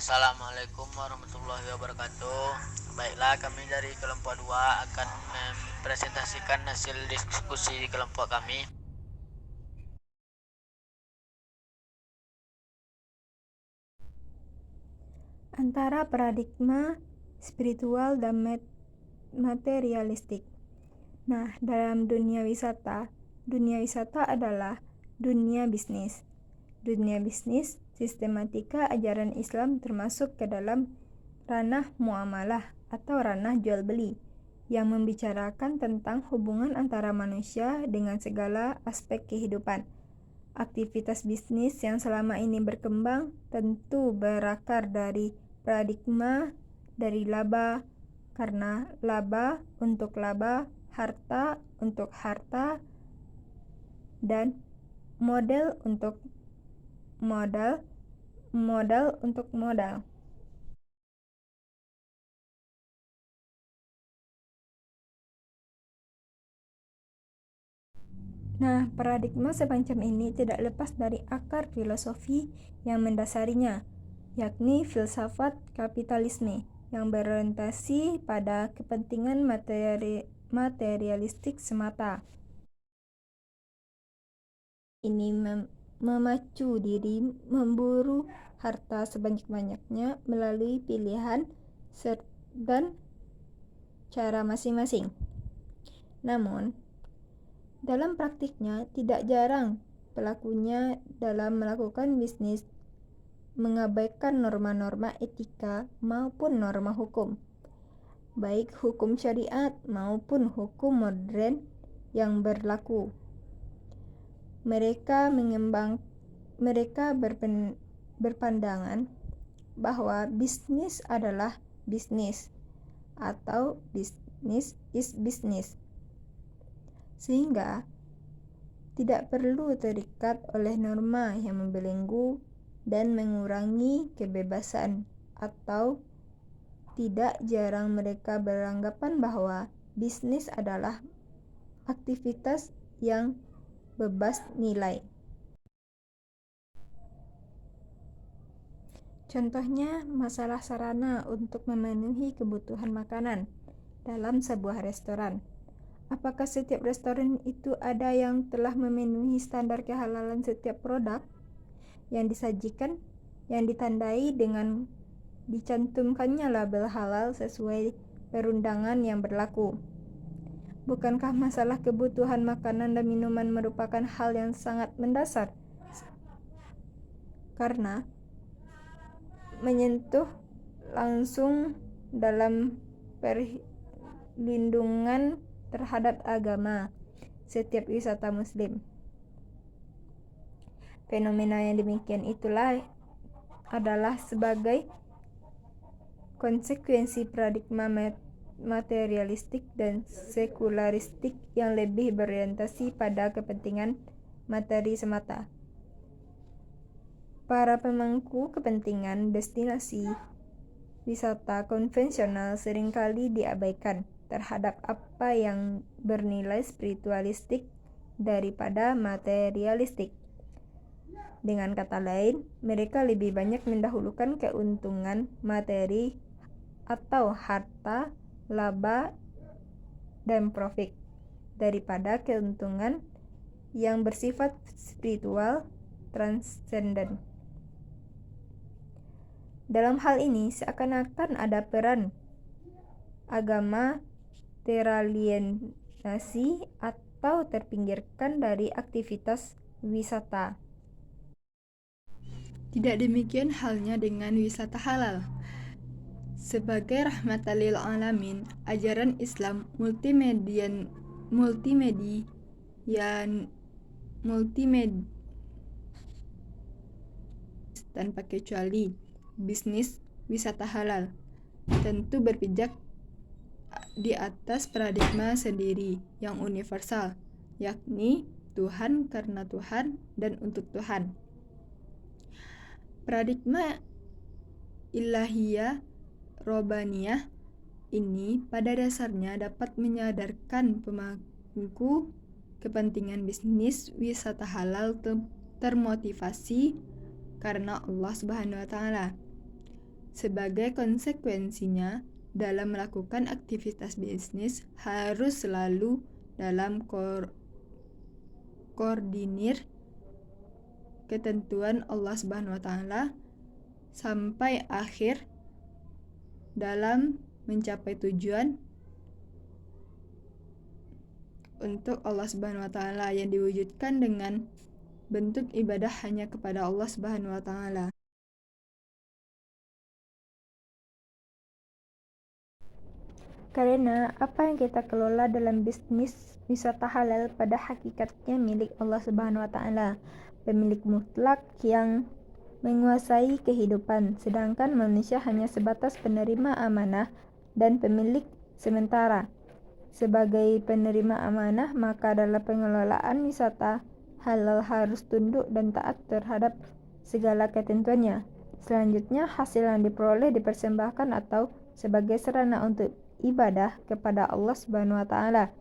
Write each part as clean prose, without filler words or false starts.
Assalamualaikum warahmatullahi wabarakatuh. Baiklah, kami dari kelompok 2 akan mempresentasikan hasil diskusi di kelompok kami. Antara paradigma spiritual dan materialistik. Nah, dalam dunia wisata adalah dunia bisnis. Dunia bisnis, sistematika ajaran Islam termasuk ke dalam ranah muamalah atau ranah jual beli yang membicarakan tentang hubungan antara manusia dengan segala aspek kehidupan. Aktivitas bisnis yang selama ini berkembang tentu berakar dari paradigma dari laba, karena laba untuk laba, harta untuk harta, dan modal untuk modal, modal untuk modal. Nah, paradigma semacam ini tidak lepas dari akar filosofi yang mendasarinya, yakni filsafat kapitalisme yang berorientasi pada kepentingan materialistik semata. Ini memacu diri memburu harta sebanyak-banyaknya melalui pilihan dan cara masing-masing. Namun, dalam praktiknya tidak jarang pelakunya dalam melakukan bisnis mengabaikan norma-norma etika maupun norma hukum, baik hukum syariat maupun hukum modern yang berlaku. Mereka berpandangan bahwa bisnis adalah bisnis atau business is business, sehingga tidak perlu terikat oleh norma yang membelenggu dan mengurangi kebebasan, atau tidak jarang mereka beranggapan bahwa bisnis adalah aktivitas yang bebas nilai. Contohnya, masalah sarana untuk memenuhi kebutuhan makanan dalam sebuah restoran. Apakah setiap restoran itu ada yang telah memenuhi standar kehalalan setiap produk yang disajikan, yang ditandai dengan dicantumkannya label halal sesuai perundangan yang berlaku? Bukankah masalah kebutuhan makanan dan minuman merupakan hal yang sangat mendasar? Karena menyentuh langsung dalam perlindungan terhadap agama setiap wisata muslim. Fenomena yang demikian itulah adalah sebagai konsekuensi paradigma materialistik dan sekularistik yang lebih berorientasi pada kepentingan materi semata. Para pemangku kepentingan destinasi wisata konvensional seringkali diabaikan terhadap apa yang bernilai spiritualistik daripada materialistik. Dengan kata lain, mereka lebih banyak mendahulukan keuntungan materi atau harta, laba, dan profit daripada keuntungan yang bersifat spiritual transenden. Dalam hal ini, seakan-akan ada peran agama teralienasi atau terpinggirkan dari aktivitas wisata. Tidak demikian halnya dengan wisata halal. Sebagai rahmatan lil alamin, ajaran Islam multimedia tanpa kecuali bisnis wisata halal tentu berpijak di atas paradigma sendiri yang universal, yakni Tuhan karena Tuhan dan untuk Tuhan. Paradigma ilahiyah Robbaniyah ini pada dasarnya dapat menyadarkan pemangku kepentingan bisnis wisata halal termotivasi karena Allah Subhanahu wa Ta'ala. Sebagai konsekuensinya, dalam melakukan aktivitas bisnis harus selalu dalam koordinir ketentuan Allah Subhanahu wa taala sampai akhir dalam mencapai tujuan untuk Allah Subhanahu wa taala yang diwujudkan dengan bentuk ibadah hanya kepada Allah Subhanahu wa taala. Karena apa yang kita kelola dalam bisnis wisata halal pada hakikatnya milik Allah Subhanahu wa taala, pemilik mutlak yang menguasai kehidupan, sedangkan manusia hanya sebatas penerima amanah dan pemilik sementara. Sebagai penerima amanah, maka dalam pengelolaan wisata halal harus tunduk dan taat terhadap segala ketentuannya. Selanjutnya, hasil yang diperoleh dipersembahkan atau sebagai sarana untuk ibadah kepada Allah Subhanahu wa taala.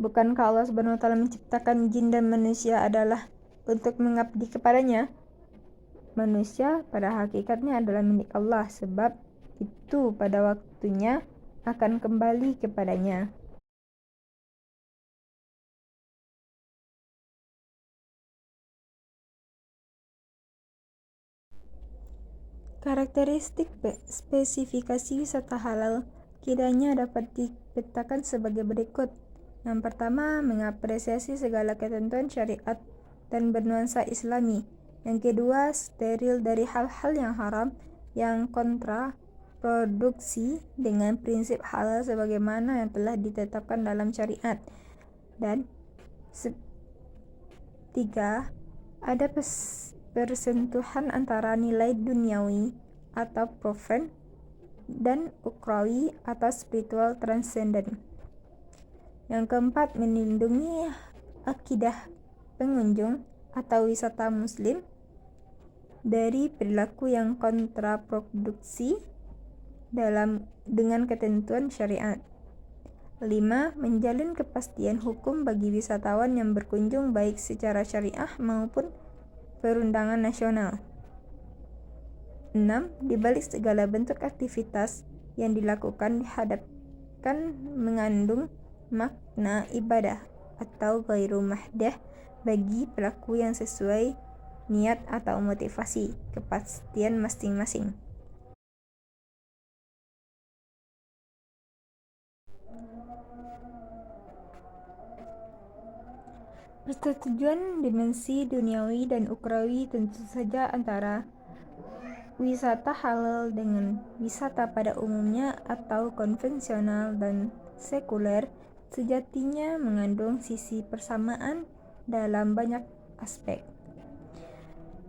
Bukankah Allah Subhanahu wa taala menciptakan jin dan manusia adalah untuk mengabdi kepadanya? Manusia pada hakikatnya adalah milik Allah, sebab itu pada waktunya akan kembali kepadanya. Karakteristik spesifikasi wisata halal kiranya dapat dipetakan sebagai berikut. Yang pertama, mengapresiasi segala ketentuan syariat dan bernuansa islami. Yang kedua, steril dari hal-hal yang haram yang kontraproduksi dengan prinsip halal sebagaimana yang telah ditetapkan dalam syariat. Dan tiga, ada persentuhan antara nilai duniawi atau profan dan ukrawi atau spiritual transenden. Yang keempat, melindungi akidah pengunjung atau wisata muslim dari perilaku yang kontraproduksi dengan ketentuan syariat. 5. Menjalin kepastian hukum bagi wisatawan yang berkunjung baik secara syariah maupun perundangan nasional. 6. Di balik segala bentuk aktivitas yang dilakukan dihadapkan mengandung makna ibadah atau ghairu mahdah bagi pelaku yang sesuai niat atau motivasi kepastian masing-masing. Persetujuan dimensi duniawi dan ukrawi tentu saja antara wisata halal dengan wisata pada umumnya atau konvensional dan sekuler sejatinya mengandung sisi persamaan dalam banyak aspek.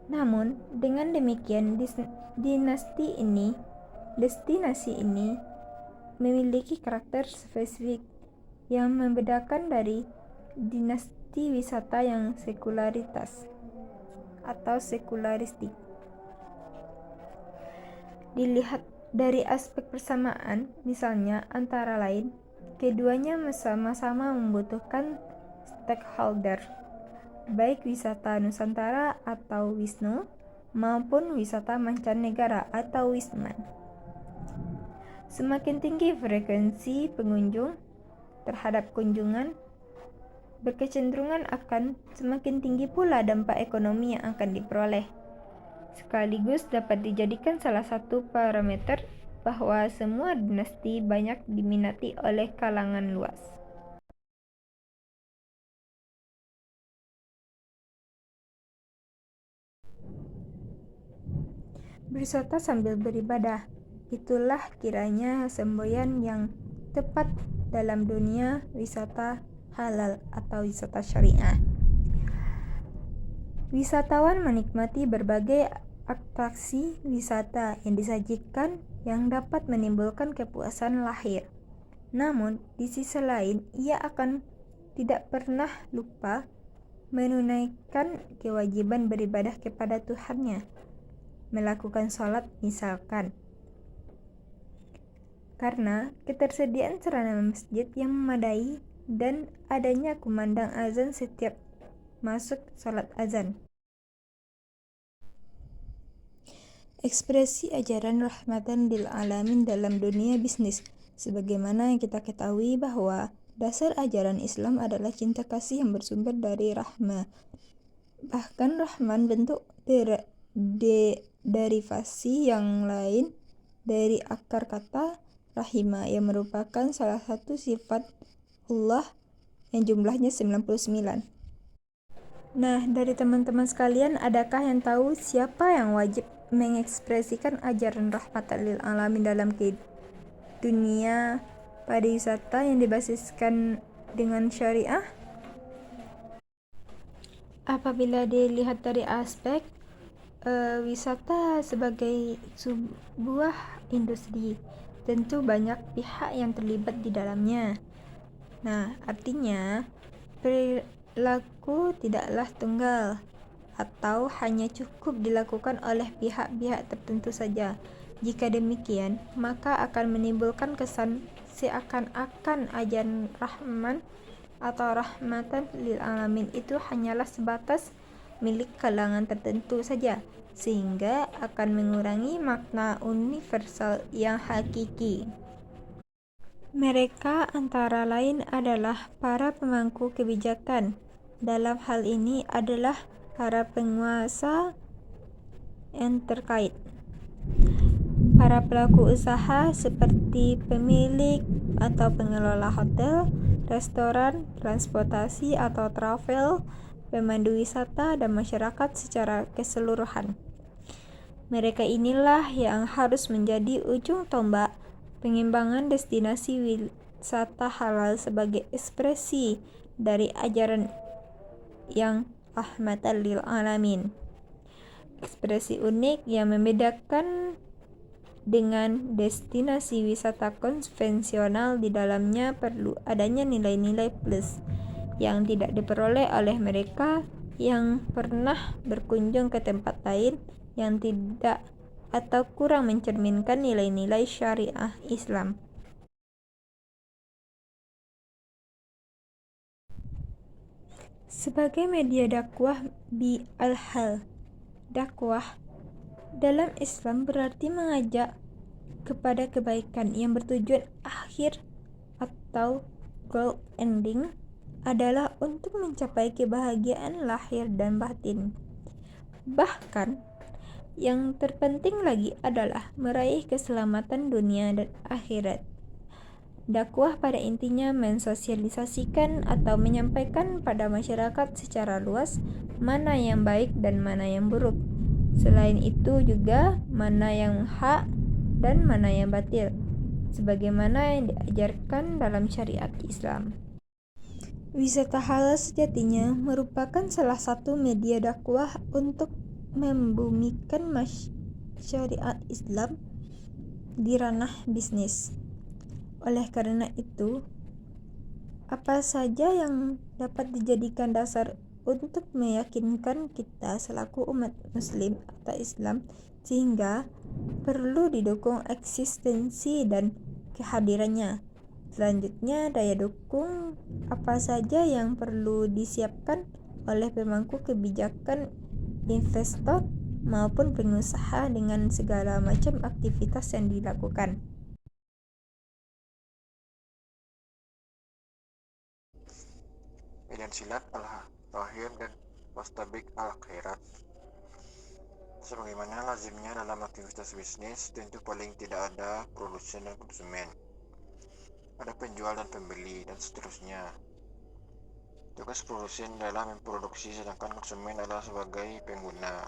Namun, dengan demikian destinasi ini memiliki karakter spesifik yang membedakan dari dinasti wisata yang sekularitas atau sekularistik. Dilihat dari aspek persamaan, misalnya antara lain, keduanya sama-sama membutuhkan stakeholder, baik wisata Nusantara atau Wisnu maupun wisata mancanegara atau Wisman. Semakin tinggi frekuensi pengunjung terhadap kunjungan, berkecenderungan akan semakin tinggi pula dampak ekonomi yang akan diperoleh. Sekaligus dapat dijadikan salah satu parameter bahwa semua dinasti banyak diminati oleh kalangan luas. Berwisata sambil beribadah, itulah kiranya semboyan yang tepat dalam dunia wisata halal atau wisata syariah. Wisatawan menikmati berbagai atraksi wisata yang disajikan yang dapat menimbulkan kepuasan lahir. Namun, di sisi lain, ia akan tidak pernah lupa menunaikan kewajiban beribadah kepada Tuhannya, melakukan sholat misalkan. Karena ketersediaan sarana masjid yang memadai dan adanya kumandang azan setiap masuk sholat azan. ekspresi ajaran rahmatan lil alamin dalam dunia bisnis. Sebagaimana yang kita ketahui bahwa dasar ajaran Islam adalah cinta kasih yang bersumber dari rahmah. Bahkan rahman bentuk derivasi yang lain dari akar kata rahimah yang merupakan salah satu sifat Allah yang jumlahnya 99. Nah, dari teman-teman sekalian, adakah yang tahu siapa yang wajib mengekspresikan ajaran rahmatan lil alamin dalam dunia pariwisata yang dibasiskan dengan syariah? Apabila dilihat dari aspek wisata sebagai sebuah industri, tentu banyak pihak yang terlibat di dalamnya. Nah, artinya perilaku tidaklah tunggal atau hanya cukup dilakukan oleh pihak-pihak tertentu saja. Jika demikian, maka akan menimbulkan kesan seakan-akan ajaran Rahman atau rahmatan lil alamin itu hanyalah sebatas milik kalangan tertentu saja, sehingga akan mengurangi makna universal yang hakiki. Mereka antara lain adalah para pemangku kebijakan. Dalam hal ini adalah para penguasa yang terkait. Para pelaku usaha seperti pemilik atau pengelola hotel, restoran, transportasi atau travel, pemandu wisata, dan masyarakat secara keseluruhan. Mereka inilah yang harus menjadi ujung tombak pengembangan destinasi wisata halal sebagai ekspresi dari ajaran yang rahmatan lil alamin. Ekspresi unik yang membedakan dengan destinasi wisata konvensional. Di dalamnya perlu adanya nilai-nilai plus yang tidak diperoleh oleh mereka yang pernah berkunjung ke tempat lain yang tidak atau kurang mencerminkan nilai-nilai syariah Islam. Sebagai media dakwah bi al-hal, dakwah dalam Islam berarti mengajak kepada kebaikan yang bertujuan akhir atau goal ending adalah untuk mencapai kebahagiaan lahir dan batin. Bahkan yang terpenting lagi adalah meraih keselamatan dunia dan akhirat. Dakwah pada intinya mensosialisasikan atau menyampaikan pada masyarakat secara luas mana yang baik dan mana yang buruk. Selain itu juga mana yang hak dan mana yang batil, sebagaimana yang diajarkan dalam syariat Islam. Wisata halal sejatinya merupakan salah satu media dakwah untuk membumikan syariat Islam di ranah bisnis. Oleh karena itu, apa saja yang dapat dijadikan dasar untuk meyakinkan kita selaku umat muslim atau Islam sehingga perlu didukung eksistensi dan kehadirannya. Selanjutnya, daya dukung apa saja yang perlu disiapkan oleh pemangku kebijakan, investor maupun pengusaha dengan segala macam aktivitas yang dilakukan. Medan silat al-rahim dan wastabik al-khairat. Sebagaimana lazimnya dalam aktivitas bisnis, tentu paling tidak ada produsen dan konsumen, ada penjual dan pembeli, dan seterusnya. Tugas produsen adalah memproduksi, sedangkan konsumen adalah sebagai pengguna.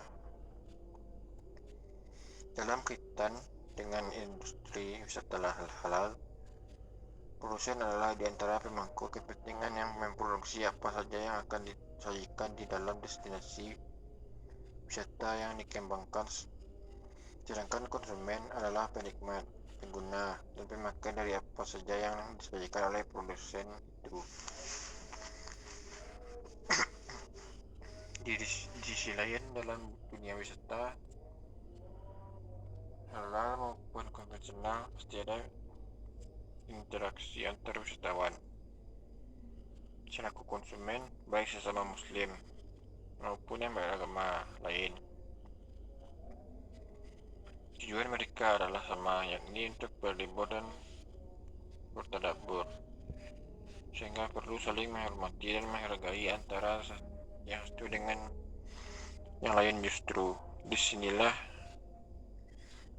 Dalam kaitan dengan industri wisata halal, produsen adalah di antara pemangku kepentingan yang memproduksi apa saja yang akan disajikan di dalam destinasi wisata yang dikembangkan, sedangkan konsumen adalah penikmat, pengguna, dan pemakai dari apa saja yang disajikan oleh produsen itu. Di sisi lain, dalam dunia wisata halal maupun konvensional pasti ada interaksi antar wisatawan selaku konsumen, baik sesama muslim maupun yang beragama lain. Tujuan mereka adalah sama, yakni untuk berlibur dan bertadabbur, sehingga perlu saling menghormati dan menghargai antara yang satu dengan yang lain. Justru disinilah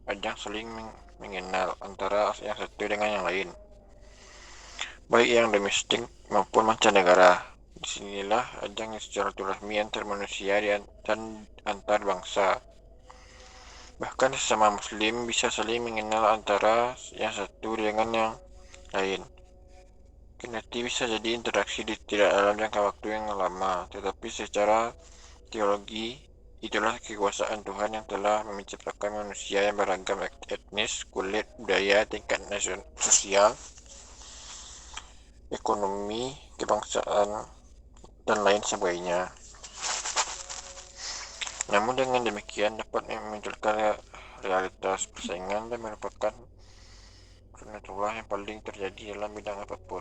ajang saling mengenal antara yang satu dengan yang lain, baik yang domestik maupun mancanegara. Disinilah ajang silaturahmi antar manusia dan antar bangsa. Bahkan sesama muslim bisa saling mengenal antara yang satu dengan yang lain. Kendati bisa jadi interaksi tidak dalam jangka waktu yang lama, tetapi secara teologi itulah kekuasaan Tuhan yang telah menciptakan manusia yang beragam etnis, kulit, budaya, tingkat sosial, ekonomi, kebangsaan, dan lain sebagainya. Namun dengan demikian dapat memunculkan realitas persaingan dan merupakan sunatullah yang paling terjadi dalam bidang apapun.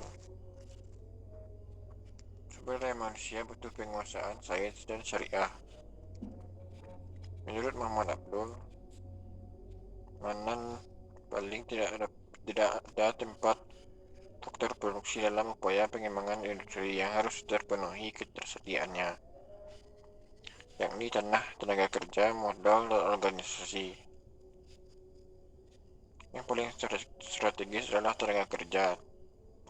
Sumber daya manusia butuh penguasaan sains dan syariah. Menurut Muhammad Abdul Manan, paling tidak ada tempat faktor produksi dalam upaya pengembangan industri yang harus terpenuhi ketersediaannya, yakni tanah, tenaga kerja, modal, dan organisasi. Yang paling strategis adalah tenaga kerja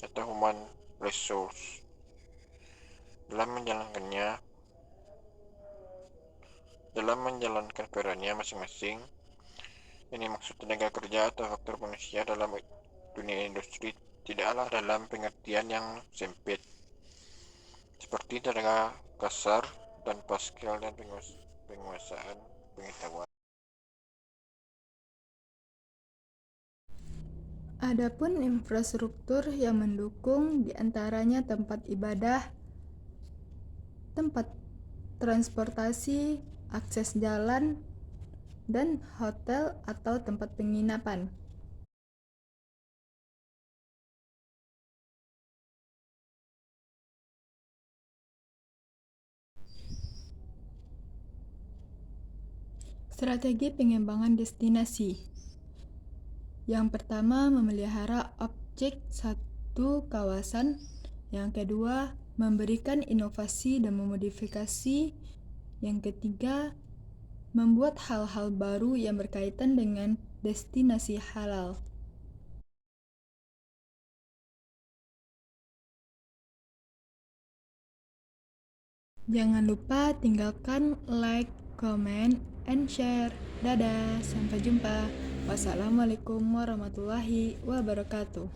atau human resource. Dalam menjalankan perannya masing-masing, ini maksud tenaga kerja atau faktor manusia dalam dunia industri tidaklah dalam pengertian yang sempit, seperti tenaga kasar tanpa skill dan penguasaan pengetahuan. Adapun infrastruktur yang mendukung diantaranya tempat ibadah, tempat transportasi, akses jalan, dan hotel atau tempat penginapan. Strategi pengembangan destinasi. Yang pertama, memelihara objek satu kawasan. Yang kedua, memberikan inovasi dan memodifikasi. Yang ketiga, membuat hal-hal baru yang berkaitan dengan destinasi halal. Jangan lupa tinggalkan like, comment, and share. Dadah, sampai jumpa. Wassalamualaikum warahmatullahi wabarakatuh.